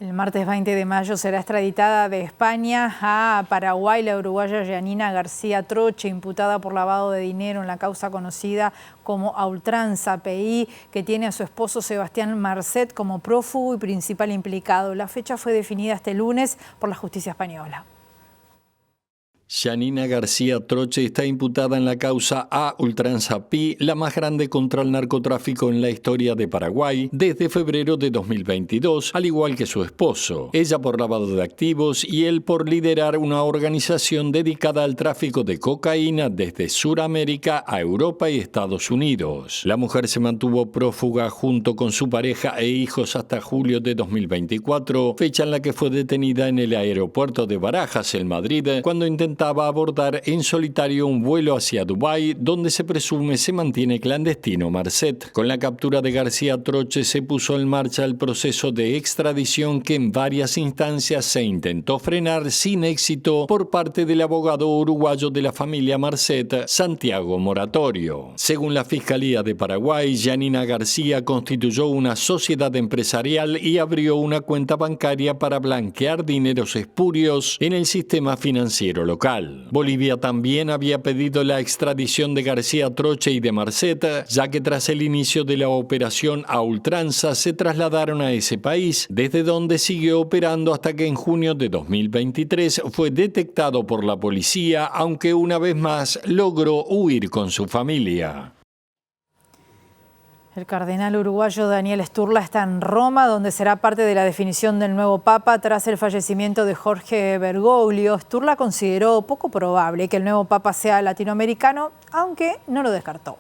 A: El martes 20 de mayo será extraditada de España a Paraguay la uruguaya Yanina García Troche, imputada por lavado de dinero en la causa conocida como A Ultranza PI, que tiene a su esposo Sebastián Marcet como prófugo y principal implicado. La fecha fue definida este lunes por la justicia española.
B: Yanina García Troche está imputada en la causa A Ultranza PI, la más grande contra el narcotráfico en la historia de Paraguay, desde febrero de 2022, al igual que su esposo. Ella por lavado de activos y él por liderar una organización dedicada al tráfico de cocaína desde Sudamérica a Europa y Estados Unidos. La mujer se mantuvo prófuga junto con su pareja e hijos hasta julio de 2024, fecha en la que fue detenida en el aeropuerto de Barajas, en Madrid, cuando intentaba abordar en solitario un vuelo hacia Dubái, donde se presume se mantiene clandestino Marcet. Con la captura de García Troche se puso en marcha el proceso de extradición que en varias instancias se intentó frenar sin éxito por parte del abogado uruguayo de la familia Marcet, Santiago Moratorio. Según la Fiscalía de Paraguay, Yanina García constituyó una sociedad empresarial y abrió una cuenta bancaria para blanquear dineros espurios en el sistema financiero local. local. Bolivia también había pedido la extradición de García Troche y de Marcet, ya que tras el inicio de la operación a ultranza se trasladaron a ese país, desde donde siguió operando hasta que en junio de 2023 fue detectado por la policía, aunque una vez más logró huir con su familia.
A: El cardenal uruguayo Daniel Sturla está en Roma, donde será parte de la definición del nuevo Papa tras el fallecimiento de Jorge Bergoglio. Sturla consideró poco probable que el nuevo Papa sea latinoamericano, aunque no lo descartó.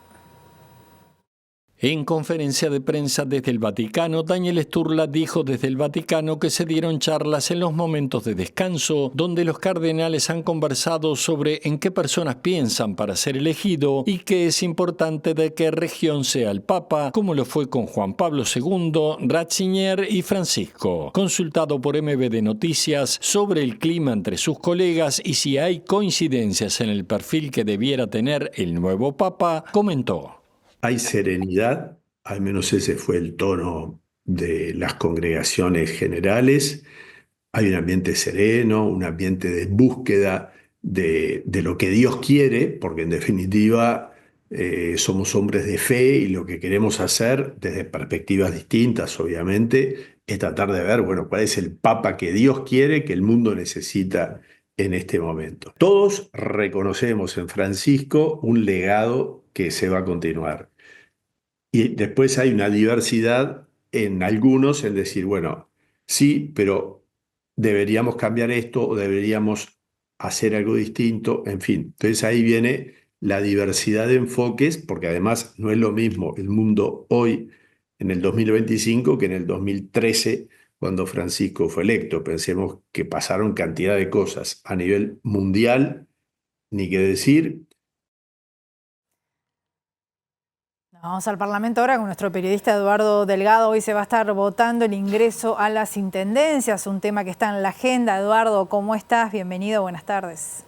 B: En conferencia de prensa desde el Vaticano, Daniel Sturla dijo desde el Vaticano que se dieron charlas en los momentos de descanso, donde los cardenales han conversado sobre en qué personas piensan para ser elegido y que es importante de qué región sea el Papa, como lo fue con Juan Pablo II, Ratzinger y Francisco. Consultado por MBD Noticias sobre el clima entre sus colegas y si hay coincidencias en el perfil que debiera tener el nuevo Papa, comentó:
D: hay serenidad, al menos ese fue el tono de las congregaciones generales. Hay un ambiente sereno, un ambiente de búsqueda de lo que Dios quiere, porque en definitiva somos hombres de fe y lo que queremos hacer desde perspectivas distintas, obviamente, es tratar de ver, bueno, cuál es el Papa que Dios quiere, que el mundo necesita en este momento. Todos reconocemos en Francisco un legado que se va a continuar. Y después hay una diversidad en algunos en decir, bueno, sí, pero deberíamos cambiar esto o deberíamos hacer algo distinto, en fin. Entonces ahí viene la diversidad de enfoques, porque además no es lo mismo el mundo hoy en el 2025 que en el 2013 cuando Francisco fue electo. Pensemos que pasaron cantidad de cosas a nivel mundial, ni qué decir.
A: Vamos al Parlamento ahora con nuestro periodista Eduardo Delgado. Hoy se va a estar votando el ingreso a las intendencias, un tema que está en la agenda. Eduardo, ¿cómo estás? Bienvenido, buenas tardes.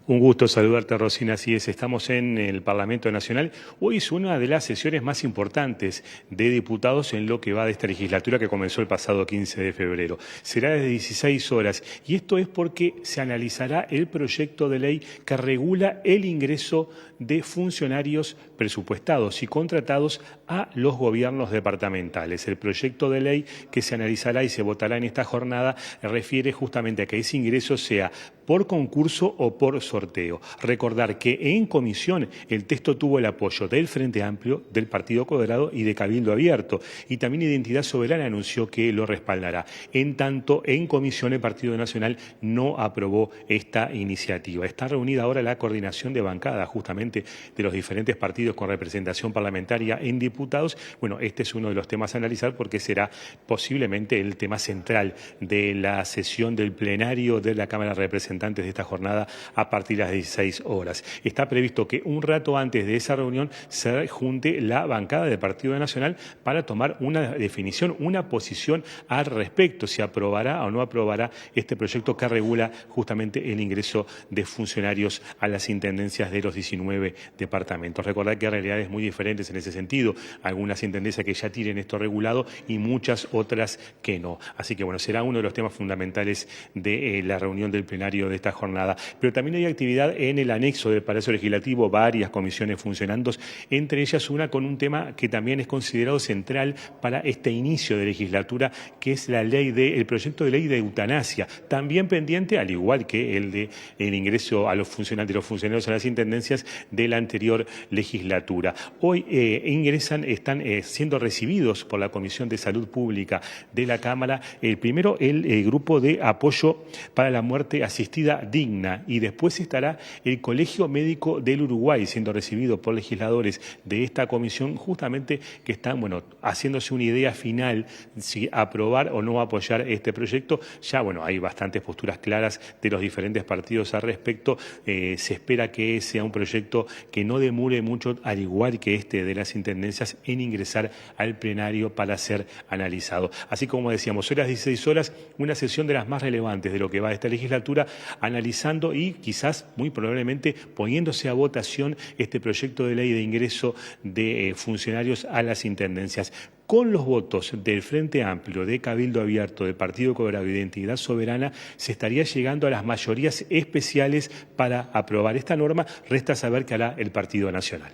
V: Un gusto saludarte, Rosina. Así es, estamos en el Parlamento Nacional. Hoy es una de las sesiones más importantes de diputados en lo que va de esta legislatura que comenzó el pasado 15 de febrero. Será desde 16 horas y esto es porque se analizará el proyecto de ley que regula el ingreso de funcionarios presupuestados y contratados a los gobiernos departamentales. El proyecto de ley que se analizará y se votará en esta jornada refiere justamente a que ese ingreso sea por concurso o por sorteo. Recordar que en comisión el texto tuvo el apoyo del Frente Amplio, del Partido Colorado y de Cabildo Abierto. Y también Identidad Soberana anunció que lo respaldará. En tanto, en comisión el Partido Nacional no aprobó esta iniciativa. Está reunida ahora la coordinación de bancada justamente de los diferentes partidos con representación parlamentaria en diputados. Bueno, este es uno de los temas a analizar porque será posiblemente el tema central de la sesión del plenario de la Cámara de Representantes de esta jornada a partir de las 16 horas. Está previsto que un rato antes de esa reunión se junte la bancada del Partido Nacional para tomar una definición, una posición al respecto, si aprobará o no aprobará este proyecto que regula justamente el ingreso de funcionarios a las intendencias de los 19 departamentos. Recordad que hay realidades muy diferentes en ese sentido. Algunas intendencias que ya tienen esto regulado y muchas otras que no. Así que bueno, será uno de los temas fundamentales de la reunión del plenario de esta jornada. Pero también hay actividad en el anexo del Palacio Legislativo, varias comisiones funcionando, entre ellas una con un tema que también es considerado central para este inicio de legislatura, que es el proyecto de ley de eutanasia, también pendiente, al igual que el ingreso a los funcionarios a las intendencias de la anterior legislatura. Hoy están siendo recibidos por la Comisión de Salud Pública de la Cámara, primero el grupo de apoyo para la muerte asistida digna y después estará el Colegio Médico del Uruguay siendo recibido por legisladores de esta comisión, justamente que están haciéndose una idea final si aprobar o no apoyar este proyecto. Ya hay bastantes posturas claras de los diferentes partidos al respecto. Se espera que sea un proyecto que no demore mucho, al igual que este de las intendencias, en ingresar al plenario para ser analizado. Así como decíamos, hoy a las 16 horas, una sesión de las más relevantes de lo que va de esta legislatura, analizando y quizás, muy probablemente, poniéndose a votación este proyecto de ley de ingreso de funcionarios a las intendencias. Con los votos del Frente Amplio, de Cabildo Abierto, de Partido Colorado y de Identidad Soberana, se estaría llegando a las mayorías especiales para aprobar esta norma. Resta saber qué hará el Partido Nacional.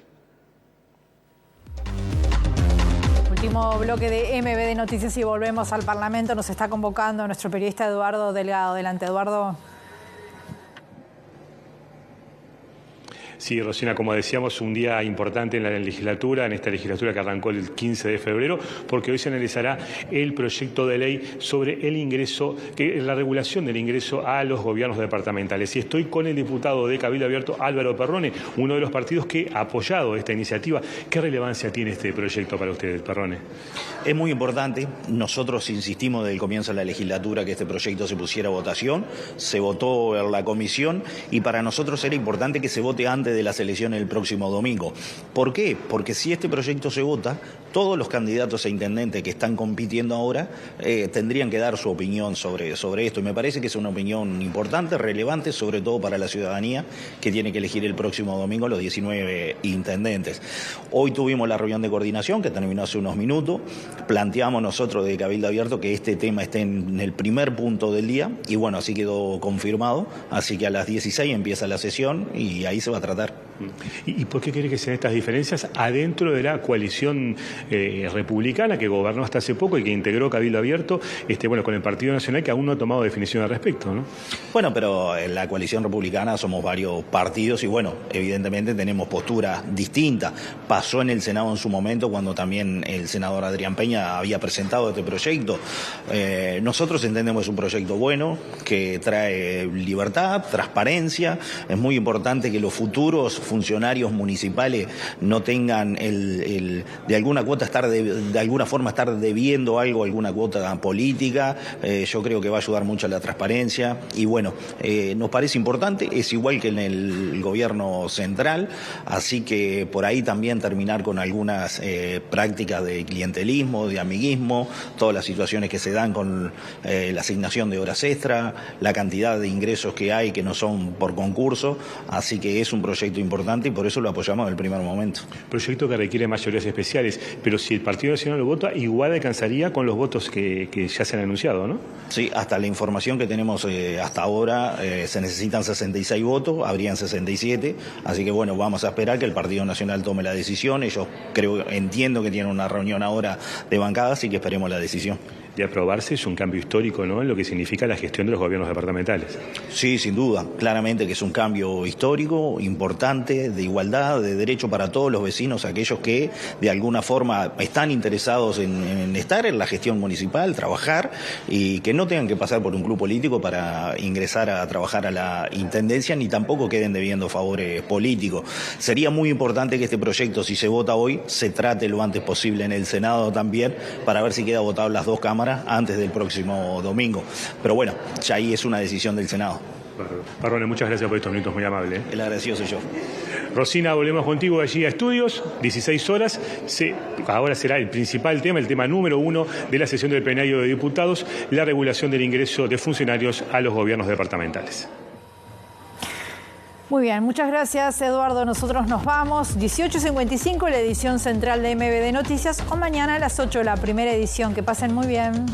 A: Último bloque de MBD Noticias y volvemos al Parlamento. Nos está convocando nuestro periodista Eduardo Delgado. Adelante, Eduardo.
V: Sí, Rosina, como decíamos, un día importante en la legislatura, en esta legislatura que arrancó el 15 de febrero, porque hoy se analizará el proyecto de ley sobre el ingreso, la regulación del ingreso a los gobiernos departamentales. Y estoy con el diputado de Cabildo Abierto, Álvaro Perrone, uno de los partidos que ha apoyado esta iniciativa. ¿Qué relevancia tiene este proyecto para ustedes, Perrone?
E: Es muy importante. Nosotros insistimos desde el comienzo de la legislatura que este proyecto se pusiera a votación. Se votó en la comisión y para nosotros era importante que se vote antes de las elecciones el próximo domingo. ¿Por qué? Porque si este proyecto se vota, todos los candidatos a intendentes que están compitiendo ahora tendrían que dar su opinión sobre esto. Y me parece que es una opinión importante, relevante, sobre todo para la ciudadanía que tiene que elegir el próximo domingo los 19 intendentes. Hoy tuvimos la reunión de coordinación que terminó hace unos minutos. Planteamos nosotros de Cabildo Abierto que este tema esté en el primer punto del día y bueno, así quedó confirmado. Así que a las 16 empieza la sesión y ahí se va a tratar.
V: ¿Y por qué cree que sean estas diferencias adentro de la coalición republicana que gobernó hasta hace poco y que integró Cabildo Abierto con el Partido Nacional, que aún no ha tomado definición al respecto, ¿no? Bueno, pero en la coalición republicana somos varios partidos y bueno, evidentemente tenemos posturas distintas. Pasó en el Senado en su momento cuando también el senador Adrián Peña había presentado este proyecto. Nosotros entendemos que es un proyecto bueno, que trae libertad, transparencia. Es muy importante que los futuros funcionarios municipales no tengan de alguna forma estar debiendo algo, alguna cuota política. Yo creo que va a ayudar mucho a la transparencia y bueno, nos parece importante, es igual que en el gobierno central, así que por ahí también terminar con algunas prácticas de clientelismo, de amiguismo, todas las situaciones que se dan con la asignación de horas extra, la cantidad de ingresos que hay que no son por concurso, así que es un proyecto importante y por eso lo apoyamos en el primer momento. Proyecto que requiere mayorías especiales, pero si el Partido Nacional lo vota, igual alcanzaría con los votos que ya se han anunciado, ¿no?
E: Sí, hasta la información que tenemos hasta ahora se necesitan 66 votos, habrían 67, así que bueno, vamos a esperar que el Partido Nacional tome la decisión. Ellos entiendo que tienen una reunión ahora de bancada, así que esperemos la decisión.
V: De aprobarse es un cambio histórico, ¿no?, en lo que significa la gestión de los gobiernos departamentales.
E: Sí, sin duda, claramente que es un cambio histórico, importante, de igualdad, de derecho para todos los vecinos, aquellos que de alguna forma están interesados en estar en la gestión municipal, trabajar y que no tengan que pasar por un club político para ingresar a trabajar a la intendencia, ni tampoco queden debiendo favores políticos. Sería muy importante que este proyecto, si se vota hoy, se trate lo antes posible en el Senado también, para ver si queda votado en las dos cámaras antes del próximo domingo. Pero bueno, ya ahí es una decisión del Senado.
V: Perrone, muchas gracias por estos minutos, muy amable.
E: El agradecido soy yo.
V: Rosina, volvemos contigo allí a estudios, 16 horas. Ahora será el principal tema, el tema número 1 de la sesión del plenario de diputados, la regulación del ingreso de funcionarios a los gobiernos departamentales.
A: Muy bien, muchas gracias, Eduardo. Nosotros nos vamos. 18:55 la edición central de MBD Noticias, o mañana a las 8 la primera edición. Que pasen muy bien.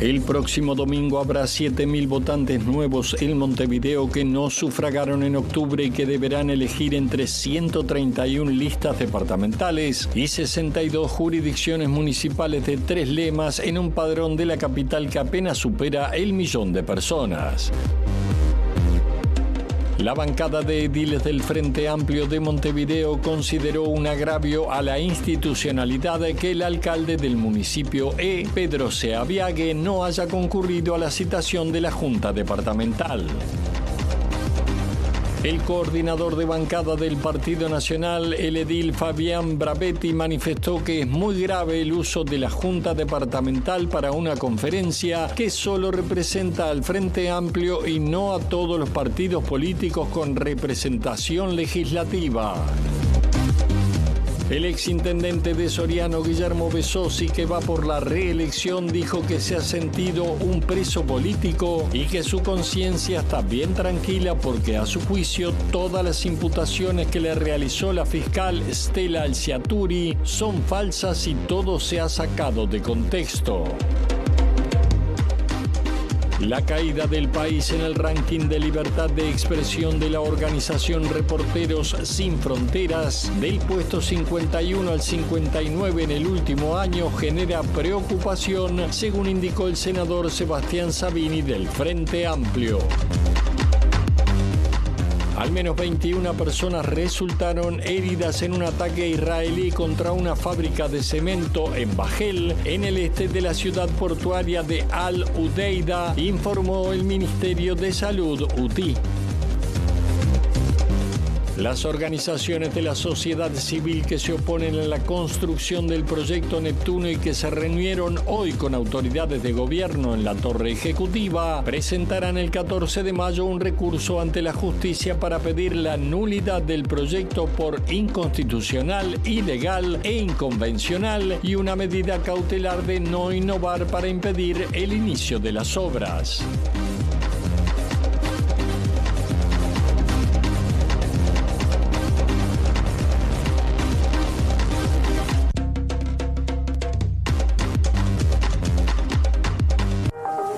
B: El próximo domingo habrá 7.000 votantes nuevos en Montevideo que no sufragaron en octubre y que deberán elegir entre 131 listas departamentales y 62 jurisdicciones municipales de 3 lemas en un padrón de la capital que apenas supera el 1.000.000 de personas. La bancada de ediles del Frente Amplio de Montevideo consideró un agravio a la institucionalidad que el alcalde del municipio Pedro Seaviague, no haya concurrido a la citación de la Junta Departamental. El coordinador de bancada del Partido Nacional, el edil Fabián Bravetti, manifestó que es muy grave el uso de la Junta Departamental para una conferencia que solo representa al Frente Amplio y no a todos los partidos políticos con representación legislativa. El exintendente de Soriano, Guillermo Besosi, que va por la reelección, dijo que se ha sentido un preso político y que su conciencia está bien tranquila porque a su juicio todas las imputaciones que le realizó la fiscal Stella Alciaturi son falsas y todo se ha sacado de contexto. La caída del país en el ranking de libertad de expresión de la organización Reporteros Sin Fronteras, del puesto 51 al 59 en el último año, genera preocupación, según indicó el senador Sebastián Sabini del Frente Amplio. Al menos 21 personas resultaron heridas en un ataque israelí contra una fábrica de cemento en Bajel, en el este de la ciudad portuaria de Al-Udeida, informó el Ministerio de Salud UTI. Las organizaciones de la sociedad civil que se oponen a la construcción del proyecto Neptuno y que se reunieron hoy con autoridades de gobierno en la Torre Ejecutiva presentarán el 14 de mayo un recurso ante la justicia para pedir la nulidad del proyecto por inconstitucional, ilegal e inconvencional y una medida cautelar de no innovar para impedir el inicio de las obras.